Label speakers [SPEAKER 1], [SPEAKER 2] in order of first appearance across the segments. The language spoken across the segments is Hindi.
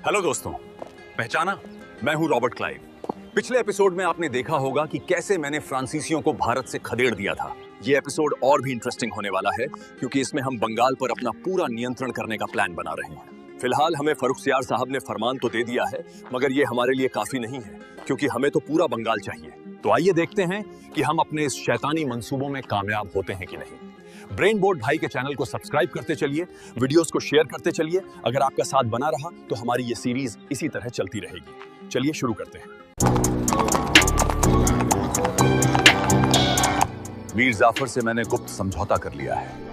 [SPEAKER 1] हेलो दोस्तों, पहचाना? मैं हूं रॉबर्ट क्लाइव। पिछले एपिसोड में आपने देखा होगा कि कैसे मैंने फ्रांसीसियों को भारत से खदेड़ दिया था। ये एपिसोड और भी इंटरेस्टिंग होने वाला है क्योंकि इसमें हम बंगाल पर अपना पूरा नियंत्रण करने का प्लान बना रहे हैं। फिलहाल हमें फर्रुखसियार साहब ने फरमान तो दे दिया है, मगर ये हमारे लिए काफी नहीं है क्योंकि हमें तो पूरा बंगाल चाहिए। तो आइए देखते हैं कि हम अपने इस शैतानी मंसूबों में कामयाब होते हैं कि नहीं। ब्रेन बोर्ड भाई के चैनल को सब्सक्राइब करते चलिए, वीडियोस को शेयर करते चलिए। अगर आपका साथ बना रहा तो हमारी ये सीरीज इसी तरह चलती रहेगी। चलिए शुरू करते हैं। मीर जाफर से मैंने गुप्त समझौता कर लिया है।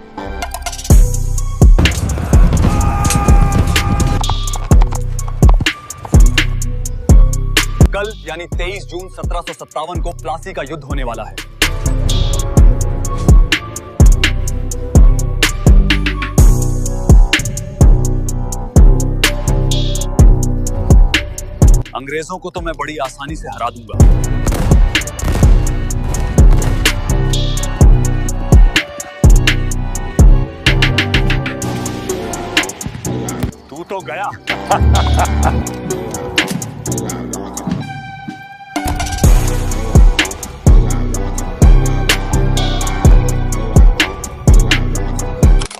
[SPEAKER 1] कल यानी 23 जून 1757 को प्लासी का युद्ध होने वाला है। अंग्रेजों को तो मैं बड़ी आसानी से हरा दूंगा। तू तो गया।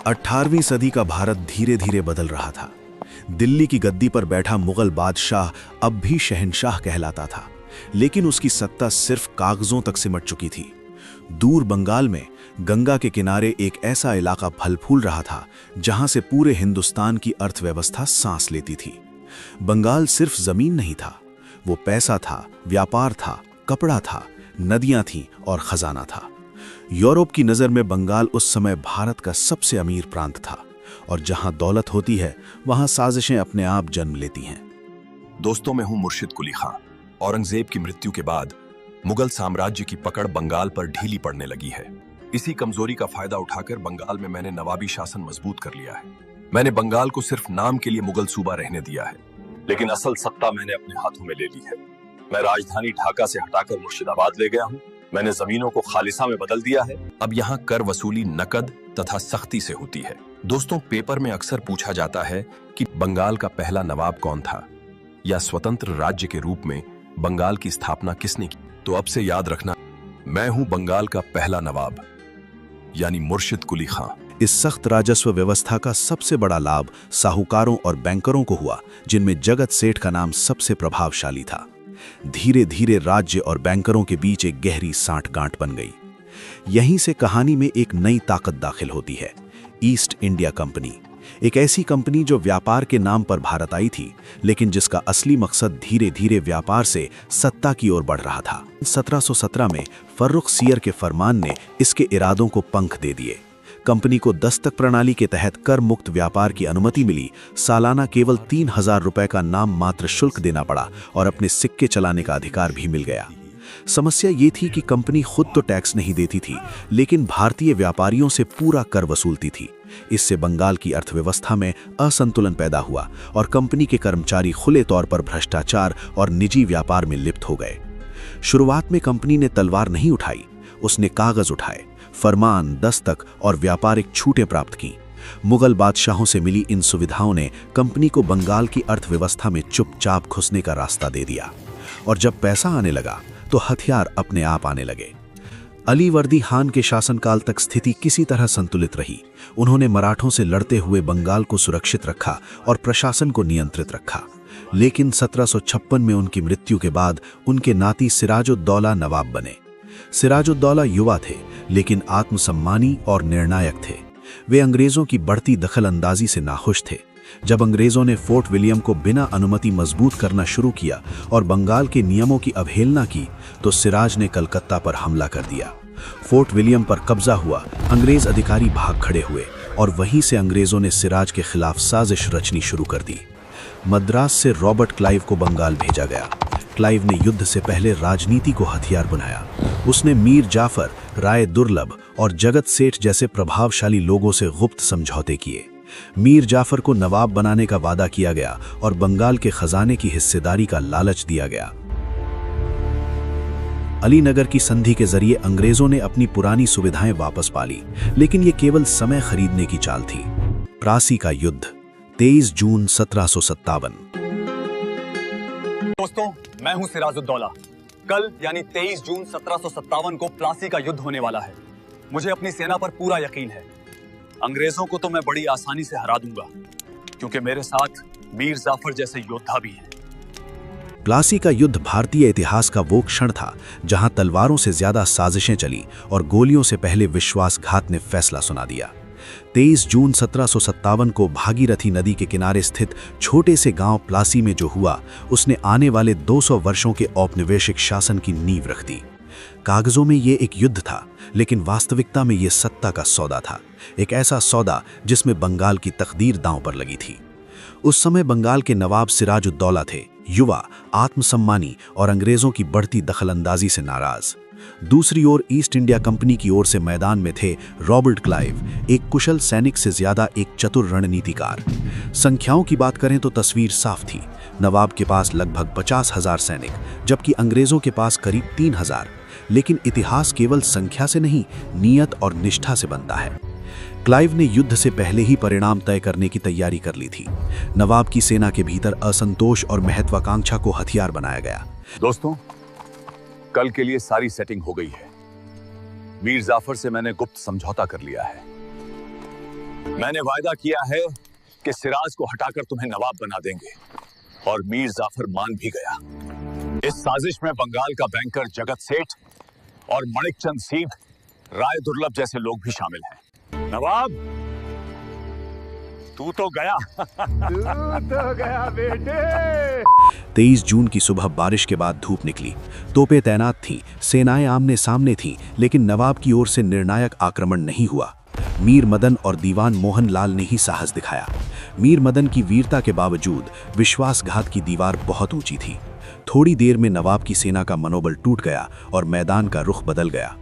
[SPEAKER 2] 18वीं सदी का भारत धीरे धीरे बदल रहा था। दिल्ली की गद्दी पर बैठा मुगल बादशाह अब भी शहंशाह कहलाता था, लेकिन उसकी सत्ता सिर्फ कागजों तक सिमट चुकी थी। दूर बंगाल में गंगा के किनारे एक ऐसा इलाका फल फूल रहा था जहां से पूरे हिंदुस्तान की अर्थव्यवस्था सांस लेती थी। बंगाल सिर्फ जमीन नहीं था, वो पैसा था, व्यापार था, कपड़ा था, नदियां थीं और खजाना था। यूरोप की नज़र में बंगाल उस समय भारत का सबसे अमीर प्रांत था, और जहां दौलत होती है वहां साजिशें अपने आप जन्म लेती हैं।
[SPEAKER 3] दोस्तों, मैं हूं मुर्शिद कुली खां। औरंगजेब की मृत्यु के बाद मुगल साम्राज्य की पकड़ बंगाल पर ढीली पड़ने लगी है। इसी कमजोरी का फायदा उठाकर बंगाल में मैंने नवाबी शासन मजबूत कर लिया है। मैंने बंगाल को सिर्फ नाम के लिए मुगल सूबा रहने दिया है, लेकिन असल सत्ता मैंने अपने हाथों में ले ली है। मैं राजधानी ढाका से हटाकर मुर्शिदाबाद ले गया हूँ। मैंने जमीनों को खालिसा में बदल दिया है। अब यहाँ कर वसूली नकद तथा सख्ती से होती है। दोस्तों, पेपर में अक्सर पूछा जाता है कि बंगाल का पहला नवाब कौन था या स्वतंत्र राज्य के रूप में बंगाल की स्थापना किसने की। तो अब से याद रखना, मैं हूं बंगाल का पहला नवाब, यानी मुर्शिद कुली खां।
[SPEAKER 2] इस सख्त राजस्व व्यवस्था का सबसे बड़ा लाभ साहूकारों और बैंकरों को हुआ, जिनमें जगत सेठ का नाम सबसे प्रभावशाली था। धीरे धीरे राज्य और बैंकरों के बीच एक गहरी सांठगांठ बन गई। यहीं से कहानी में एक नई ताकत दाखिल होती है, ईस्ट इंडिया कंपनी। एक ऐसी कंपनी जो व्यापार के नाम पर भारत आई थी, लेकिन जिसका असली मकसद धीरे धीरे व्यापार से सत्ता की ओर बढ़ रहा था। 1717 में फर्रुखसियर के फरमान ने इसके इरादों को पंख दे दिए। कंपनी को दस्तक प्रणाली के तहत कर मुक्त व्यापार की अनुमति मिली। सालाना केवल 3000 रुपए का नाम मात्र शुल्क देना पड़ा और अपने सिक्के चलाने का अधिकार भी मिल गया। समस्या ये थी कि कंपनी खुद तो टैक्स नहीं देती थी, लेकिन भारतीय व्यापारियों से पूरा कर वसूलती थी। इससे बंगाल की अर्थव्यवस्था में असंतुलन पैदा हुआ और कंपनी के कर्मचारी खुले तौर पर भ्रष्टाचार और निजी व्यापार में लिप्त हो गए। शुरुआत में कंपनी ने तलवार नहीं उठाई, उसने कागज उठाए, फरमान, दस्तक और व्यापारिक छूटें प्राप्त की। मुगल बादशाहों से मिली इन सुविधाओं ने कंपनी को बंगाल की अर्थव्यवस्था में चुपचाप घुसने का रास्ता दे दिया। और जब पैसा आने लगा तो हथियार अपने आप आने लगे। अली वर्दी खान के शासनकाल तक स्थिति किसी तरह संतुलित रही। उन्होंने मराठों से लड़ते हुए बंगाल को सुरक्षित रखा और प्रशासन को नियंत्रित रखा। लेकिन 1756 में उनकी मृत्यु के बाद उनके नाती सिराजुद्दौला नवाब बने। सिराजुद्दौला युवा थे, लेकिन आत्मसम्मानी और निर्णायक थे। वे अंग्रेजों की बढ़ती दखलंदाजी से नाखुश थे। जब अंग्रेजों ने फोर्ट विलियम को बिना अनुमति मजबूत करना शुरू किया और बंगाल के नियमों की अवहेलना की, तो सिराज ने कलकत्ता पर हमला कर दिया। फोर्ट विलियम पर कब्जा हुआ, अंग्रेज अधिकारी भाग खड़े हुए और वहीं से अंग्रेजों ने सिराज के खिलाफ साजिश रचनी शुरू कर दी। मद्रास से रॉबर्ट क्लाइव को बंगाल भेजा गया। क्लाइव ने युद्ध से पहले राजनीति को हथियार बनाया। उसने मीर जाफर, राय दुर्लभ और जगत सेठ जैसे प्रभावशाली लोगों से गुप्त समझौते किए। मीर जाफर को नवाब बनाने का वादा किया गया और बंगाल के खजाने की हिस्सेदारी का लालच दिया गया। अलीनगर की संधि के जरिए अंग्रेजों ने अपनी पुरानी सुविधाएं वापस पा ली, लेकिन ये केवल समय खरीदने की चाल थी। प्लासी का युद्ध 23 जून 1757।
[SPEAKER 1] दोस्तों, मैं हूं सिराजुद्दौला। कल यानी 23 जून 1757 को प्लासी का युद्ध होने वाला है। मुझे अपनी सेना पर पूरा यकीन है। अंग्रेजों को तो मैं बड़ी आसानी से हरा दूंगा, क्योंकि मेरे साथ मीर जाफर जैसे योद्धा भी हैं।
[SPEAKER 2] प्लासी का युद्ध भारतीय इतिहास का वो क्षण था जहां तलवारों से ज्यादा साजिशें चली और गोलियों से पहले विश्वासघात ने फैसला सुना दिया। 23 जून 1757 को भागीरथी नदी के किनारे स्थित छोटे से गांव प्लासी में जो हुआ, उसने आने वाले 200 वर्षों के औपनिवेशिक शासन की नींव रख दी। कागजों में ये एक युद्ध था, लेकिन वास्तविकता में ये सत्ता का सौदा था। एक ऐसा सौदा जिसमें बंगाल की तकदीर दांव पर लगी थी। उस समय बंगाल के नवाब सिराजुद्दौला थे, युवा, आत्मसम्मानी और अंग्रेजों की बढ़ती दखलंदाजी से नाराज। दूसरी ओर ईस्ट इंडिया कंपनी की ओर से मैदान में थे रॉबर्ट क्लाइव, एक कुशल सैनिक से ज्यादा एक चतुर रणनीतिकार। संख्याओं की बात करें तो तस्वीर साफ थी। नवाब के पास लगभग 50,000 सैनिक, जबकि अंग्रेजों के पास करीब 3,000। लेकिन इतिहास केवल संख्या से नहीं, नियत और निष्ठा से बनता है। क्लाइव ने युद्ध से पहले ही परिणाम तय करने की तैयारी कर ली थी। नवाब की सेना के भीतर असंतोष और महत्वाकांक्षा को हथियार बनाया गया।
[SPEAKER 1] दोस्तों, कल के लिए सारी सेटिंग हो गई है। मीर जाफर से मैंने गुप्त समझौता कर लिया है। मैंने वायदा किया है कि सिराज को हटाकर तुम्हें नवाब बना देंगे, और मीर जाफर मान भी गया। इस साजिश में बंगाल का बैंकर जगत सेठ और मणिकचंद सीध, राय दुर्लभ जैसे लोग भी शामिल हैं। नवाब, तू तो गया।
[SPEAKER 4] तू तो गया बेटे।
[SPEAKER 2] 23 जून की सुबह बारिश के बाद धूप निकली। तोपें तैनात थीं, सेनाएं आमने सामने थीं, लेकिन नवाब की ओर से निर्णायक आक्रमण नहीं हुआ। मीर मदन और दीवान मोहन लाल ने ही साहस दिखाया। मीर मदन की वीरता के बावजूद विश्वासघात की दीवार बहुत ऊंची थी। थोड़ी देर में नवाब की सेना का मनोबल टूट गया और मैदान का रुख बदल गया।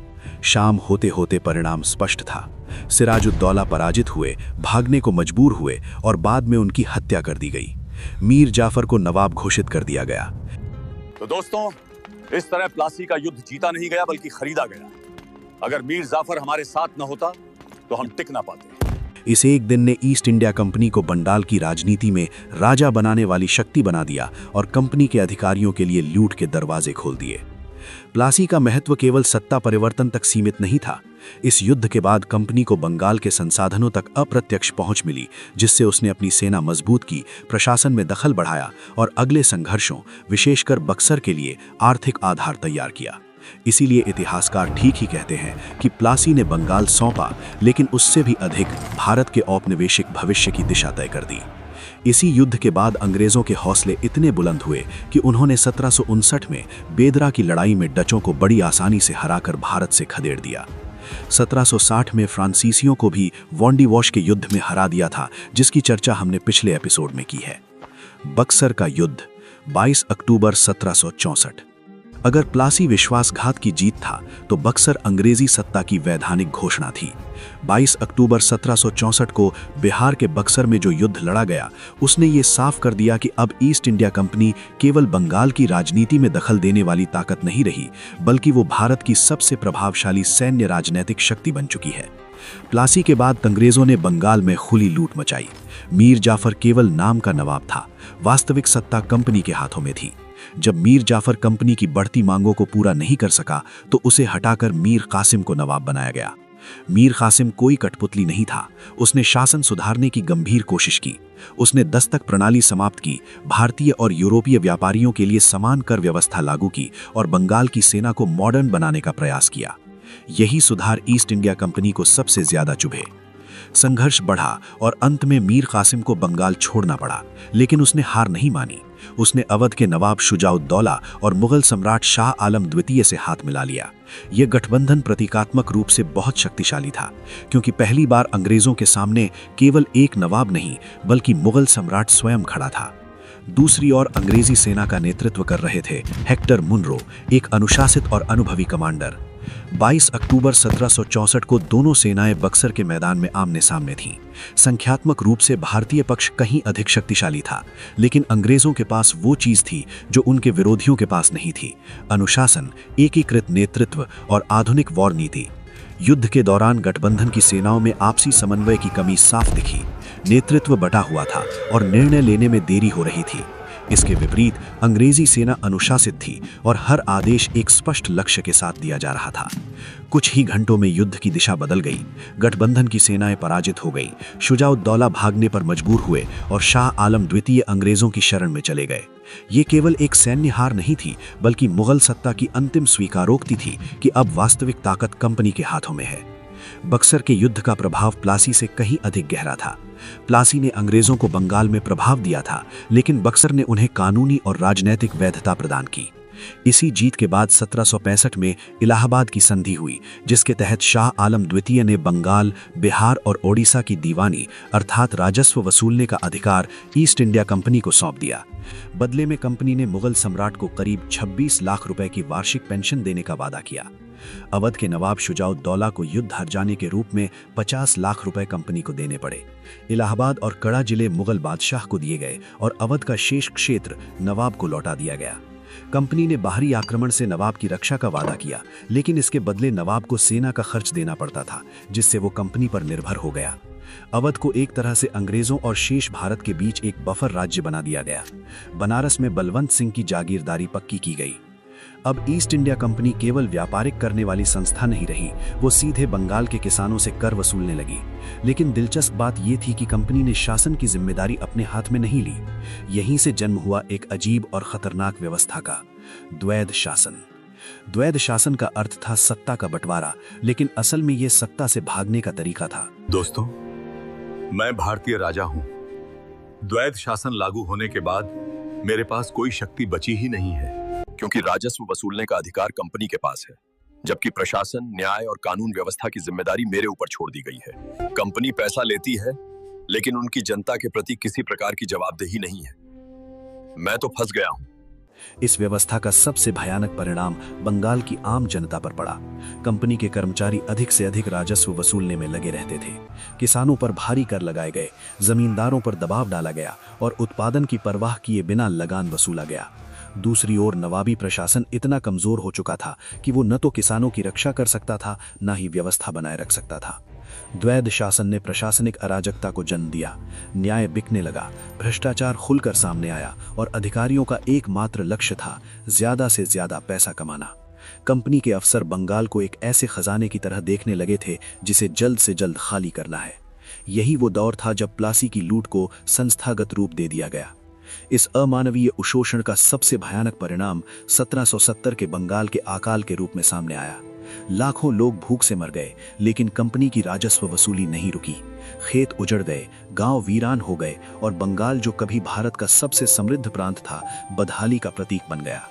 [SPEAKER 2] शाम होते होते परिणाम स्पष्ट था। सिराजुद्दौला पराजित हुए, भागने को मजबूर हुए और बाद में उनकी हत्या कर दी गई। मीर जाफर को नवाब घोषित कर दिया गया।
[SPEAKER 1] तो दोस्तों, इस तरह प्लासी का युद्ध जीता नहीं गया बल्कि खरीदा गया। अगर मीर जाफर हमारे साथ न होता तो हम टिक ना पाते।
[SPEAKER 2] इस एक दिन ने ईस्ट इंडिया कंपनी को बंगाल की राजनीति में राजा बनाने वाली शक्ति बना दिया और कंपनी के अधिकारियों के लिए लूट के दरवाजे खोल दिए। प्लासी का महत्व केवल सत्ता परिवर्तन तक सीमित नहीं था। इस युद्ध के बाद कंपनी को बंगाल के संसाधनों तक अप्रत्यक्ष पहुंच मिली, जिससे उसने अपनी सेना मजबूत की, प्रशासन में दखल बढ़ाया और अगले संघर्षों, विशेषकर बक्सर के लिए आर्थिक आधार तैयार किया। इसीलिए इतिहासकार ठीक ही कहते हैं कि प्लासी ने बंगाल सौंपा, लेकिन उससे भी अधिक भारत के औपनिवेशिक भविष्य की दिशा तय कर दी। इसी युद्ध के बाद अंग्रेजों के हौसले इतने बुलंद हुए कि उन्होंने 1759 में बेदरा की लड़ाई में डचों को बड़ी आसानी से हराकर भारत से खदेड़ दिया। 1760 में फ्रांसीसियों को भी वॉन्डीवॉश के युद्ध में हरा दिया था, जिसकी चर्चा हमने पिछले एपिसोड में की है। बक्सर का युद्ध 22 अक्टूबर 1764। अगर प्लासी विश्वासघात की जीत था तो बक्सर अंग्रेजी सत्ता की वैधानिक घोषणा थी। 22 अक्टूबर 1764 को बिहार के बक्सर में जो युद्ध लड़ा गया, उसने ये साफ कर दिया कि अब ईस्ट इंडिया कंपनी केवल बंगाल की राजनीति में दखल देने वाली ताकत नहीं रही, बल्कि वो भारत की सबसे प्रभावशाली सैन्य राजनीतिक शक्ति बन चुकी है। प्लासी के बाद अंग्रेजों ने बंगाल में खुली लूट मचाई। मीर जाफर केवल नाम का नवाब था, वास्तविक सत्ता कंपनी के हाथों में थी। जब मीर जाफर कंपनी की बढ़ती मांगों को पूरा नहीं कर सका तो उसे हटाकर मीर कासिम को नवाब बनाया गया। मीर कासिम कोई कठपुतली नहीं था। उसने शासन सुधारने की गंभीर कोशिश की। उसने दस्तक प्रणाली समाप्त की, भारतीय और यूरोपीय व्यापारियों के लिए समान कर व्यवस्था लागू की और बंगाल की सेना को मॉडर्न बनाने का प्रयास किया। यही सुधार ईस्ट इंडिया कंपनी को सबसे ज्यादा चुभे। संघर्ष बढ़ा और अंत में मीर कासिम को बंगाल छोड़ना पड़ा, लेकिन उसने हार नहीं मानी। उसने अवध के नवाब शुजाउद्दौला और मुगल सम्राट शाह आलम द्वितीय से हाथ मिला लिया। यह गठबंधन प्रतीकात्मक रूप से बहुत शक्तिशाली था, क्योंकि पहली बार अंग्रेजों के सामने केवल एक नवाब नहीं बल्कि मुगल सम्राट स्वयं खड़ा था। दूसरी ओर अंग्रेजी सेना का नेतृत्व कर रहे थे हेक्टर मुनरो, एक अनुशासित और अनुभवी कमांडर। 22 अक्टूबर 1764 को दोनों सेनाएं बक्सर के मैदान में आमने सामने थीं। संख्यात्मक रूप से भारतीय पक्ष कहीं अधिक शक्तिशाली था, लेकिन अंग्रेजों के पास वो चीज थी जो उनके विरोधियों के पास नहीं थी: अनुशासन, एकीकृत नेतृत्व और आधुनिक वॉर नीति। युद्ध के दौरान गठबंधन की सेनाओं में आपसी समन्वय की कमी साफ दिखी। नेतृत्व बटा हुआ था और निर्णय लेने में देरी हो रही थी। इसके विपरीत अंग्रेजी सेना अनुशासित थी और हर आदेश एक स्पष्ट लक्ष्य के साथ दिया जा रहा था। कुछ ही घंटों में युद्ध की दिशा बदल गई। गठबंधन की सेनाएं पराजित हो गई। शुजाउद्दौला भागने पर मजबूर हुए और शाह आलम द्वितीय अंग्रेजों की शरण में चले गए। ये केवल एक सैन्य हार नहीं थी, बल्कि मुगल सत्ता की अंतिम स्वीकारोक्ति थी कि अब वास्तविक ताकत कंपनी के हाथों में है। बक्सर के युद्ध का प्रभाव प्लासी से कहीं अधिक गहरा था। प्लासी ने अंग्रेजों को बंगाल में प्रभाव दिया था, लेकिन बक्सर ने उन्हें कानूनी और राजनैतिक वैधता प्रदान की। इसी जीत के बाद 1765 में इलाहाबाद की संधि हुई, जिसके तहत शाह आलम द्वितीय ने बंगाल, बिहार और ओडिशा की दीवानी अर्थात राजस्व वसूलने का अधिकार ईस्ट इंडिया कंपनी को सौंप दिया। बदले में कंपनी ने मुगल सम्राट को करीब 26 लाख रुपए की वार्षिक पेंशन देने का वादा किया। अवध के नवाब शुजाउद्दौला को युद्ध हार जाने के रूप में 50 लाख रुपए कंपनी को देने पड़े। इलाहाबाद और कड़ा जिले मुगल बादशाह को दिए गए और अवध का शेष क्षेत्र नवाब को लौटा दिया गया। कंपनी ने बाहरी आक्रमण से नवाब की रक्षा का वादा किया, लेकिन इसके बदले नवाब को सेना का खर्च देना पड़ता था, जिससे वो कंपनी पर निर्भर हो गया। अवध को एक तरह से अंग्रेजों और शेष भारत के बीच एक बफर राज्य बना दिया गया। बनारस में बलवंत सिंह की जागीरदारी पक्की की गई। अब ईस्ट इंडिया कंपनी केवल व्यापारिक करने वाली संस्था नहीं रही, वो सीधे बंगाल के किसानों से कर वसूलने लगी। लेकिन दिलचस्प बात यह थी कि कंपनी ने शासन की जिम्मेदारी अपने हाथ में नहीं ली। यहीं से जन्म हुआ एक अजीब और खतरनाक व्यवस्था का, द्वैध शासन। द्वैध शासन का अर्थ था सत्ता का बंटवारा, लेकिन असल में यह सत्ता से भागने का तरीका था।
[SPEAKER 1] दोस्तों, मैं भारतीय राजा हूं। द्वैध शासन लागू होने के बाद मेरे पास कोई शक्ति बची ही नहीं है,
[SPEAKER 3] क्योंकि राजस्व वसूलने का अधिकार कंपनी के पास है, जबकि प्रशासन, न्याय और कानून व्यवस्था की जिम्मेदारी मेरे ऊपर छोड़ दी गई है। कंपनी पैसा लेती है, लेकिन उनकी जनता के प्रति किसी प्रकार की जवाबदेही नहीं है। मैं तो फंस गया हूं।
[SPEAKER 2] इस व्यवस्था का सबसे भयानक परिणाम बंगाल की आम जनता पर पड़ा। कंपनी के कर्मचारी अधिक से अधिक राजस्व वसूलने में लगे रहते थे। किसानों पर भारी कर लगाए गए, जमींदारों पर दबाव डाला गया और उत्पादन की परवाह किए बिना लगान वसूला गया। दूसरी ओर नवाबी प्रशासन इतना कमजोर हो चुका था कि वो न तो किसानों की रक्षा कर सकता था, न ही व्यवस्था बनाए रख सकता था। द्वैध शासन ने प्रशासनिक अराजकता को जन्म दिया। न्याय बिकने लगा, भ्रष्टाचार खुलकर सामने आया और अधिकारियों का एकमात्र लक्ष्य था ज्यादा से ज्यादा पैसा कमाना। कंपनी के अफसर बंगाल को एक ऐसे खजाने की तरह देखने लगे थे जिसे जल्द से जल्द खाली करना है। यही वो दौर था जब प्लासी की लूट को संस्थागत रूप दे दिया गया। इस अमानवीय उशोषण का सबसे भयानक परिणाम 1770 के बंगाल के अकाल के रूप में सामने आया। लाखों लोग भूख से मर गए, लेकिन कंपनी की राजस्व वसूली नहीं रुकी। खेत उजड़ गए, गांव वीरान हो गए और बंगाल, जो कभी भारत का सबसे समृद्ध प्रांत था, बदहाली का प्रतीक बन गया।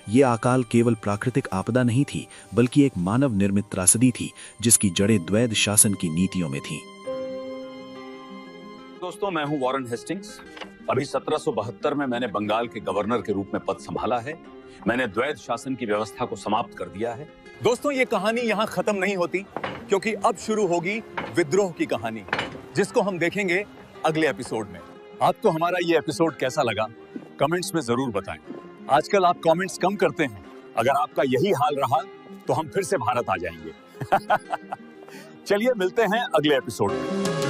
[SPEAKER 2] ये अकाल केवल प्राकृतिक आपदा नहीं थी, बल्कि एक मानव निर्मित त्रासदी थी, जिसकी जड़ें द्वैध शासन की नीतियों में थीं।
[SPEAKER 1] दोस्तों, मैं हूं वॉरेन हेस्टिंग्स। अभी 1772 में मैंने बंगाल के गवर्नर के रूप में पद संभाला है। मैंने द्वैध शासन की व्यवस्था को समाप्त कर दिया है। दोस्तों, ये कहानी यहाँ खत्म नहीं होती, क्योंकि अब शुरू होगी विद्रोह की कहानी, जिसको हम देखेंगे अगले एपिसोड में। आपको हमारा ये एपिसोड कैसा लगा, कमेंट्स में जरूर बताएं। आजकल आप कमेंट्स कम करते हैं। अगर आपका यही हाल रहा तो हम फिर से भारत आ जाएंगे। चलिए मिलते हैं अगले एपिसोड में।